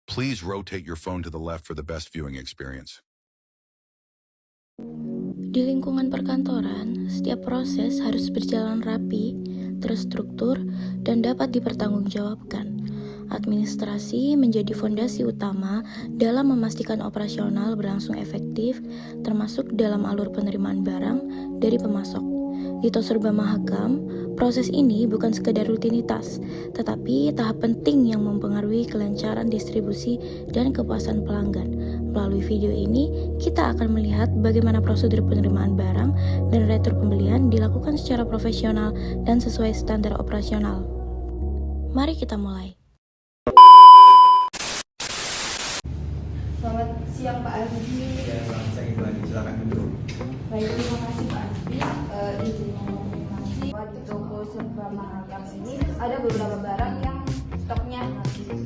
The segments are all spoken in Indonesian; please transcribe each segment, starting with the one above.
Please rotate your phone to the left for the best viewing experience. Di lingkungan perkantoran, setiap proses harus berjalan rapi, terstruktur, dan dapat dipertanggungjawabkan. Administrasi menjadi fondasi utama dalam memastikan operasional berlangsung efektif, termasuk dalam alur penerimaan barang dari pemasok. Di Toserba Mahakam, proses ini bukan sekedar rutinitas, tetapi tahap penting yang mempengaruhi kelancaran distribusi dan kepuasan pelanggan. Melalui video ini, kita akan melihat bagaimana prosedur penerimaan barang dan retur pembelian dilakukan secara profesional dan sesuai standar operasional. Mari kita mulai. Selamat siang Pak Azbi. Ya, selamat siang Ibu Ani, silakan duduk. Baik, terima kasih Pak Azbi. Izin mengonfirmasi di toko Serba Mahakam ini ada beberapa barang yang stoknya habis.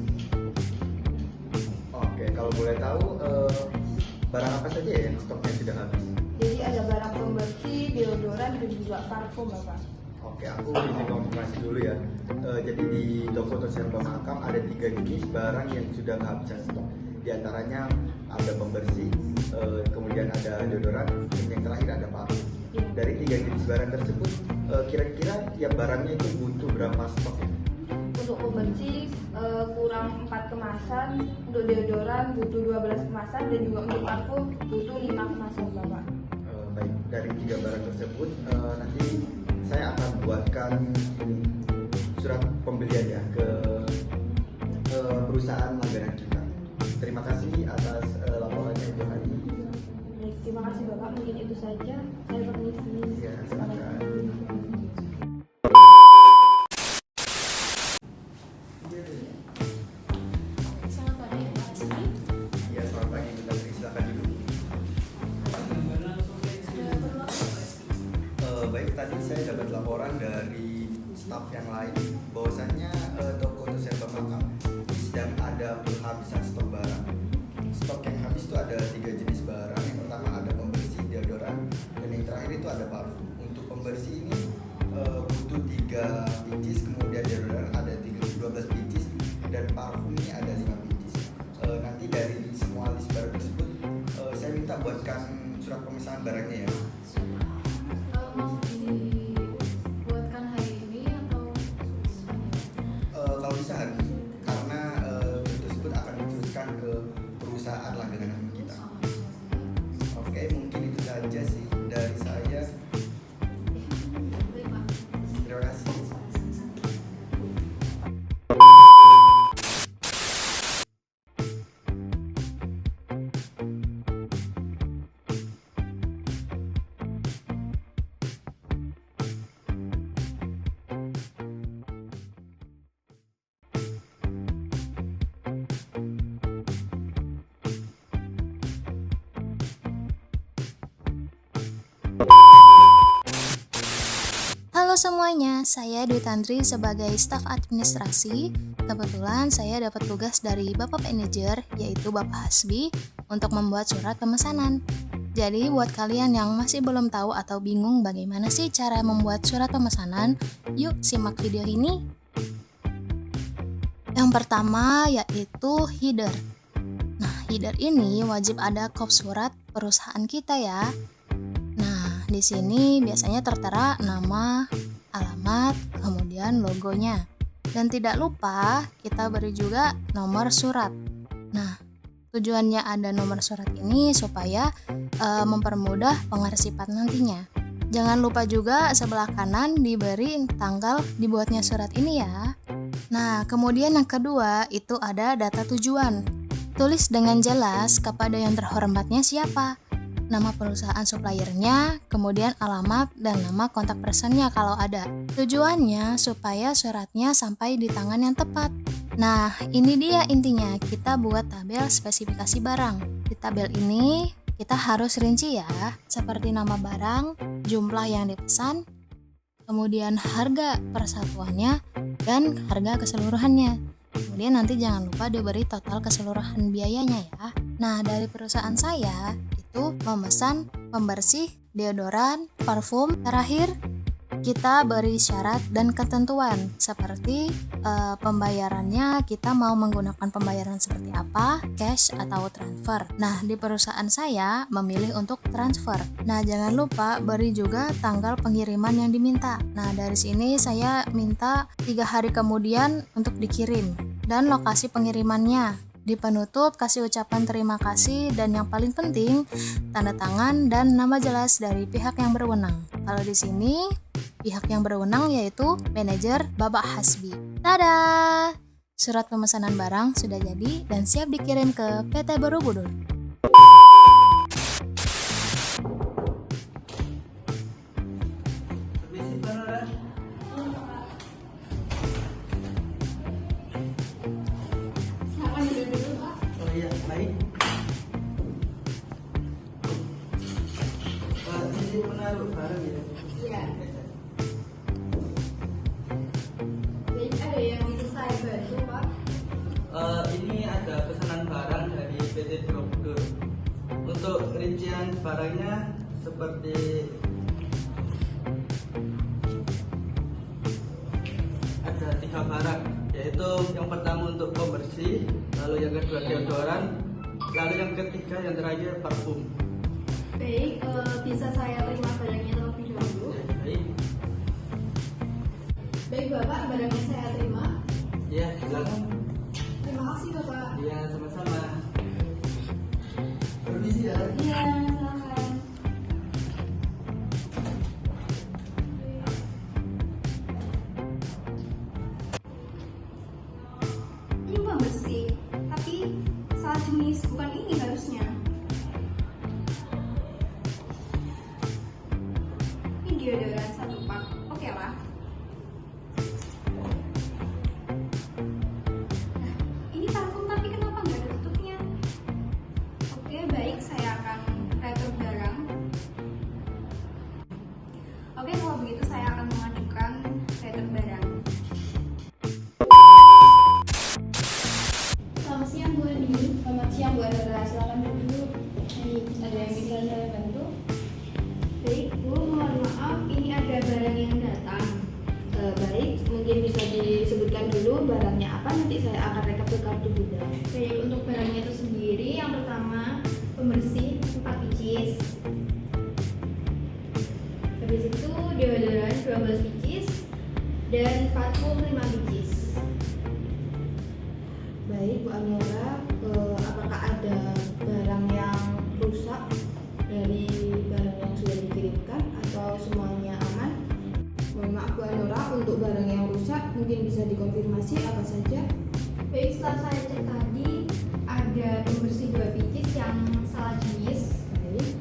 Oke, kalau boleh tahu barang apa saja ya yang stoknya sudah habis? Jadi ada barang pembersih, deodoran, dan juga parfum Bapak. Oke, aku izin konfirmasi dulu ya. Jadi di toko Serba Mahakam ada 3 jenis barang yang sudah kehabisan stok. Di antaranya ada pembersih, kemudian ada deodoran, dan yang terakhir ada parfum. Dari 3 jenis barang tersebut, kira-kira tiap barangnya itu butuh berapa stok ya? Untuk pembersih kurang 4 kemasan, untuk deodoran butuh 12 kemasan, dan juga untuk parfum butuh 5 kemasan Bapak. Baik, dari 3 barang tersebut nanti saya akan buatkan surat pembelian ya ke perusahaan langganan kita. Terima kasih atas laporannya Ibu Hani. Baik, terima kasih Bapak. Mungkin itu saja. Saya permisi. Ya, silakan. Selamat pagi Pak Azbi. Ya, selamat pagi Ibu Tantri, silakan duduk. Baik, tadi saya dapat laporan dari staf yang lain bahwasannya toko Serba Mahakam sedang ada penghabisan stok barang. Stok yang habis itu ada 3 jenis barang. Yang pertama ada pembersih, deodoran, dan yang terakhir itu ada parfum. Untuk pembersih ini butuh 3 pieces, kemudian deodoran ada 12 pieces, dan parfum ini ada 5 pieces. Nanti dari semua list barang tersebut saya minta buatkan surat pemesanan barangnya ya. Mau dibuatkan hari ini atau Kalau bisa hari ini, karena itu tersebut akan diteruskan ke perusahaan langganan kita. Oke, mungkin itu saja sih dari saya. baik Pak? Terima kasih. Halo semuanya, saya Dwi Tantri sebagai staf administrasi. Kebetulan saya dapat tugas dari Bapak Manajer, yaitu Bapak Hasbi, untuk membuat surat pemesanan. Jadi buat kalian yang masih belum tahu atau bingung bagaimana sih cara membuat surat pemesanan, yuk simak video ini. Yang pertama yaitu header. Nah, header ini wajib ada kop surat perusahaan kita ya. Nah, di sini biasanya tertera nama, alamat, kemudian logonya. Dan tidak lupa kita beri juga nomor surat. Nah, tujuannya ada nomor surat ini supaya mempermudah pengarsipan nantinya. Jangan lupa juga sebelah kanan diberi tanggal dibuatnya surat ini ya. Nah, kemudian yang kedua itu ada data tujuan. Tulis dengan jelas kepada yang terhormatnya siapa, nama perusahaan suppliernya, kemudian alamat dan nama kontak personnya kalau ada. Tujuannya supaya suratnya sampai di tangan yang tepat. Nah, ini dia intinya, kita buat tabel spesifikasi barang. Di tabel ini kita harus rinci ya, seperti nama barang, jumlah yang dipesan, kemudian harga persatuannya, dan harga keseluruhannya. Kemudian nanti jangan lupa diberi total keseluruhan biayanya ya. Nah, dari perusahaan saya itu memesan pembersih, deodoran, parfum. Terakhir, kita beri syarat dan ketentuan seperti pembayarannya, kita mau menggunakan pembayaran seperti apa, cash atau transfer. Nah, di perusahaan saya memilih untuk transfer. Nah, jangan lupa beri juga tanggal pengiriman yang diminta. Nah, dari sini saya minta 3 hari kemudian untuk dikirim dan lokasi pengirimannya. Di penutup kasih ucapan terima kasih dan yang paling penting tanda tangan dan nama jelas dari pihak yang berwenang. Kalau di sini pihak yang berwenang yaitu manajer Bapak Hasbi. Tada! Surat pemesanan barang sudah jadi dan siap dikirim ke PT Borobudur. Oh iya, baik. Ini menaruh barang ya? Iya. Jadi ada yang bisa saya bantu, Pak? Ini ada pesanan barang dari PT Borobudur. Untuk rincian barangnya seperti ada 3 barang, yaitu yang pertama untuk pembersih, lalu yang kedua deodoran, lalu yang ketiga yang terakhir parfum. Baik, bisa saya terima barangnya terlebih dahulu? Ya, baik. Baik, Bapak, barangnya saya terima. Ya, silakan. Terima kasih, Bapak. Ya, sama-sama. Permisi ya. Iya, silakan. Ini pembersih, tapi salah jenis, bukan ini harusnya. Ini deodoran 1 pak, oke lah. Nah, ini parfum tapi kenapa nggak ada tutupnya? Oke, baik, saya akan retur barang. Oke, kalau begitu saya akan mengajukan retur barang. Selamat siang, Bu Andi. Selamat siang, Bu Andra. Silakan duduk. Ada yang bisa saya bantu? Baik, Bu, mohon maaf, ini ada barang yang datang. Baik, mungkin bisa disebutkan dulu barangnya apa, nanti saya akan rekap ke kartu gudang. Baik, untuk barangnya itu sendiri, yang pertama pembersih 4 biji. Habis itu deodoran 12 biji dan parfum 5 biji. Baik, Bu Anora, apakah ada barang yang rusak dari barang yang sudah dikirimkan atau semuanya aman? Mohon maaf, Bu Anora, untuk barang yang rusak mungkin bisa dikonfirmasi apa saja? Baik, setelah saya cek tadi ada pembersih 2 biji yang salah jenis. Baik.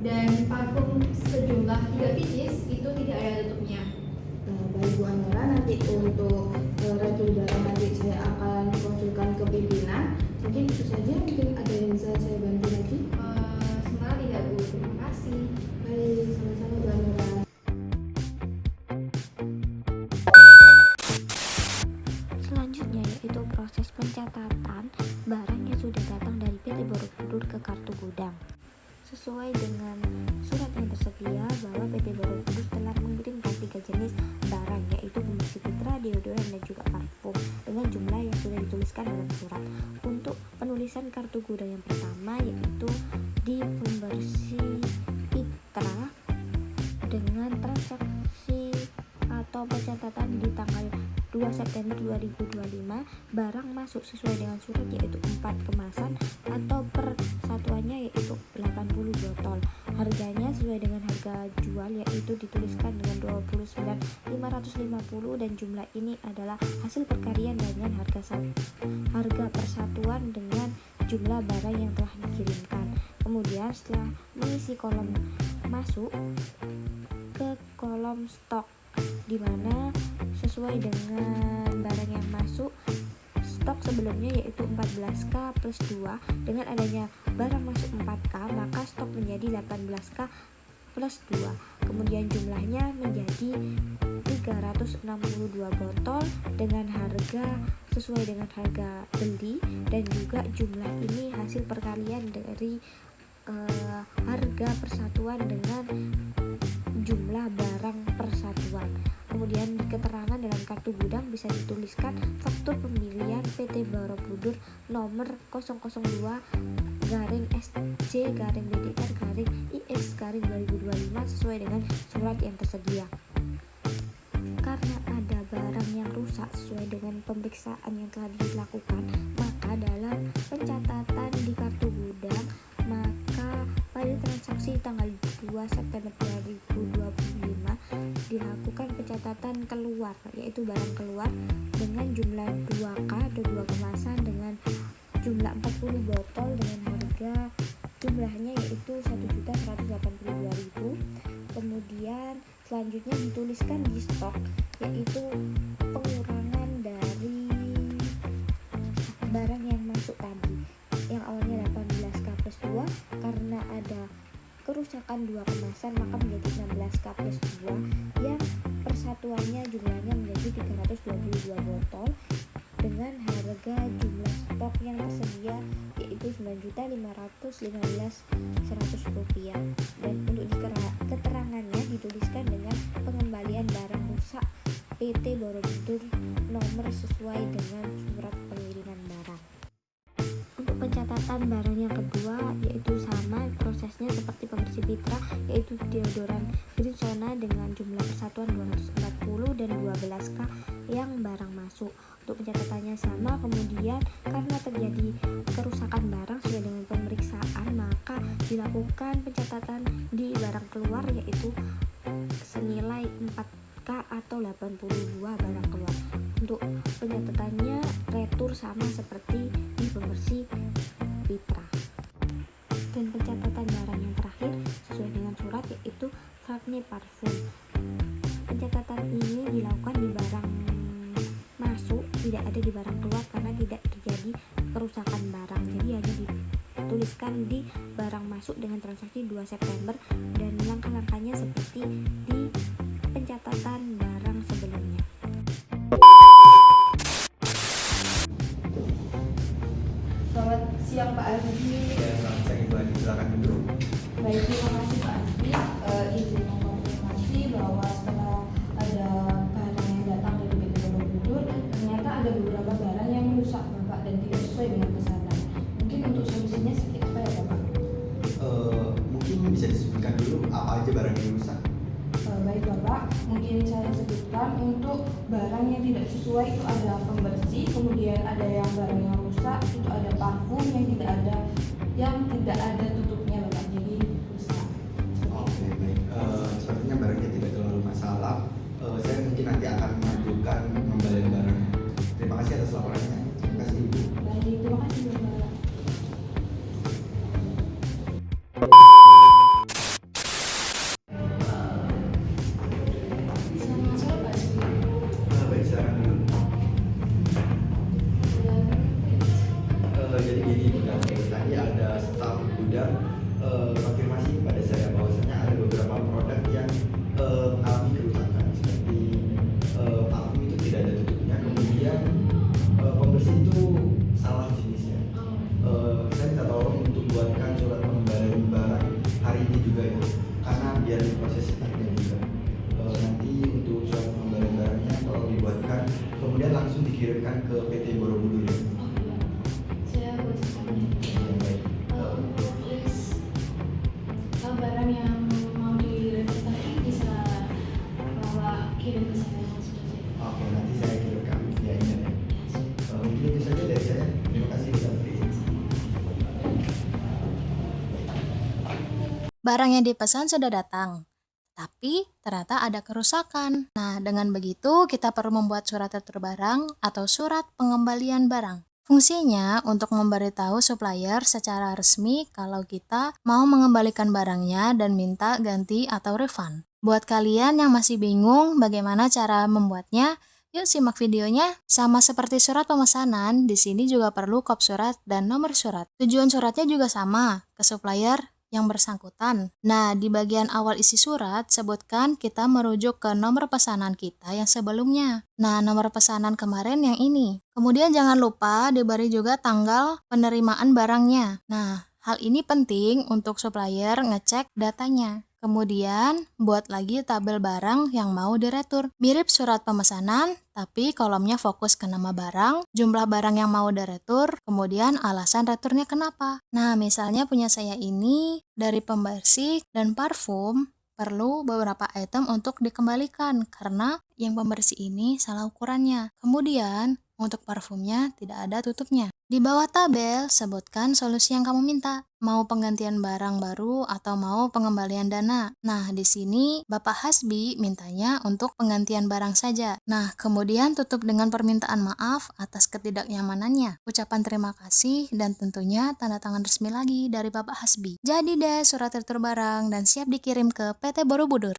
Dan parfum sejumlah 3 biji itu tidak ada tutupnya. Baik, Bu Anora, nanti untuk retur barang nanti saya akan konsulkan ke pimpinan. Mungkin itu saja, mungkin ada yang bisa saya bantu lagi? Sebenarnya tidak, Bu. Terima kasih. Baik, sama-sama, Bu Anora. Selanjutnya yaitu proses pencatatan barang yang sudah datang dari PT Borobudur ke kartu gudang. Sesuai dengan surat yang tersedia bahwa PT Borobudur telah mengirimkan 3 jenis barang yaitu pembersih putra, deodoran dan juga parfum dengan jumlah yang sudah dituliskan dalam surat. Untuk penulisan kartu gudang yang pertama yaitu di pembersih putra dengan transaksi atau pencatatan di tanggal 2 September 2025, barang masuk sesuai dengan surat yaitu 4 kemasan atau per satuannya yaitu 80 botol. Harganya sesuai dengan harga jual yaitu dituliskan dengan 29.550 dan jumlah ini adalah hasil perkaryan dengan harga persatuan dengan jumlah barang yang telah dikirimkan. Kemudian setelah mengisi kolom masuk ke kolom stok, di mana sesuai dengan barang yang masuk stok sebelumnya yaitu 14K plus 2. Dengan adanya barang masuk 4K maka stok menjadi 18K plus 2. Kemudian jumlahnya menjadi 362 botol dengan harga sesuai dengan harga beli, dan juga jumlah ini hasil perkalian dari harga persatuan dengan jumlah barang persatuan. Kemudian di keterangan dalam kartu gudang bisa dituliskan faktur pembelian PT Borobudur nomor 002-SC-BDR-IX-2025 sesuai dengan surat yang tersedia. Karena ada barang yang rusak sesuai dengan pemeriksaan yang telah dilakukan, maka dalam pencatatan di kartu gudang, maka pada transaksi tanggal 2 September 2025 dilakukan pencatatan keluar, yaitu barang keluar dengan jumlah 2K atau 2 kemasan dengan jumlah 40 botol dengan harga jumlahnya yaitu 1.182.000. Kemudian selanjutnya dituliskan di stok, yaitu pengurangan dari barang yang masuk tadi yang awalnya 18K plus 2, karena ada kerusakan 2 kemasan maka menjadi 16K plus 2 yang persatuannya jumlahnya menjadi 322 botol dengan harga jumlah stok yang tersedia yaitu Rp9.515.100. Dan untuk keterangannya dituliskan dengan pengembalian barang rusak PT Borobudur nomor sesuai dengan surat pengiriman barang. Untuk pencatatan barang yang kedua yaitu sama prosesnya seperti pembersih Fitra, yaitu deodoran Rexona dengan jumlah persatuan 240 dan 12K yang barang masuk. Untuk pencatatannya sama, kemudian karena terjadi kerusakan barang sesuai dengan pemeriksaan, maka dilakukan pencatatan di barang keluar yaitu senilai 4K atau 82 barang keluar. Untuk pencatatannya retur sama seperti di pembersih Fitra. Dan pencatatan barang yang terakhir sesuai dengan surat yaitu Fratne Parfum. Pencatatan ini dilakukan di barang masuk, tidak ada di barang keluar karena tidak terjadi kerusakan barang. Jadi hanya dituliskan di barang masuk dengan transaksi 2 September dan langkah-langkahnya seperti di pencatatan barang sebelumnya. Selamat siang Pak Azdi. Ya, selamat siang Ibu Adi, silakan duduk. Baik, terima kasih Pak Azdi. Izin mengkonfirmasi bahwa setelah ada barang yang datang dari PT Borobudur, ternyata ada beberapa barang yang rusak Bapak dan tidak sesuai dengan pesanan. Mungkin untuk solusinya seperti apa ya Bapak? Mungkin bisa disebutkan dulu apa aja barang yang rusak. Baik Bapak, mungkin saya sebutkan untuk barang yang tidak sesuai itu ada pembersih, kemudian ada yang barang yang rusak itu ada parfum yang tidak ada tutupnya Bapak, jadi rusak. Oke, baik. Sepertinya barangnya tidak terlalu masalah. Saya mungkin nanti akan mengajukan pengembalian barangnya. Terima kasih atas laporannya. Terima kasih Ibu. Baik, terima kasih Bapak. Selamat sore Pak Azdi. Baik, silakan dulu. Jadi gini, gudang tadi ada staf gudang konfirmasi kepada saya bahwasanya ada beberapa produk yang mengalami kerusakan seperti parfum itu tidak ada tutupnya, kemudian pembersih itu salah jenisnya. Saya minta tolong untuk buatkan surat pengembalian barang hari ini juga ya, karena biar diproses secepatnya juga. Nanti untuk surat pengembalian barangnya tolong dibuatkan, kemudian langsung dikirimkan ke PT Borobudur ya. Saya buat sesuatu. Baik. Barang yang mau diretur tadi bisa bawa kirim ke saya langsung saja. Oke, nanti saya kirimkan via internet. Mungkin itu saja dari saya. Terima kasih Bu Santri. Barang yang dipesan sudah datang, tapi ternyata ada kerusakan. Nah, dengan begitu kita perlu membuat surat retur barang atau surat pengembalian barang. Fungsinya untuk memberitahu supplier secara resmi kalau kita mau mengembalikan barangnya dan minta ganti atau refund. Buat kalian yang masih bingung bagaimana cara membuatnya, yuk simak videonya. Sama seperti surat pemesanan, di sini juga perlu kop surat dan nomor surat. Tujuan suratnya juga sama, ke supplier yang bersangkutan. Nah, di bagian awal isi surat, sebutkan kita merujuk ke nomor pesanan kita yang sebelumnya. Nah, nomor pesanan kemarin yang ini. Kemudian jangan lupa diberi juga tanggal penerimaan barangnya. Nah, hal ini penting untuk supplier ngecek datanya. Kemudian, buat lagi tabel barang yang mau diretur. Mirip surat pemesanan, tapi kolomnya fokus ke nama barang, jumlah barang yang mau diretur, kemudian alasan returnya kenapa. Nah, misalnya punya saya ini dari pembersih dan parfum, perlu beberapa item untuk dikembalikan karena yang pembersih ini salah ukurannya. Kemudian, untuk parfumnya tidak ada tutupnya. Di bawah tabel, sebutkan solusi yang kamu minta. Mau penggantian barang baru atau mau pengembalian dana. Nah, di sini Bapak Hasbi mintanya untuk penggantian barang saja. Nah, kemudian tutup dengan permintaan maaf atas ketidaknyamanannya. Ucapan terima kasih dan tentunya tanda tangan resmi lagi dari Bapak Hasbi. Jadi deh surat retur barang dan siap dikirim ke PT Borobudur.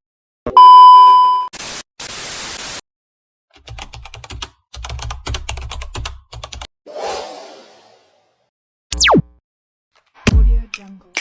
Audio Jungle.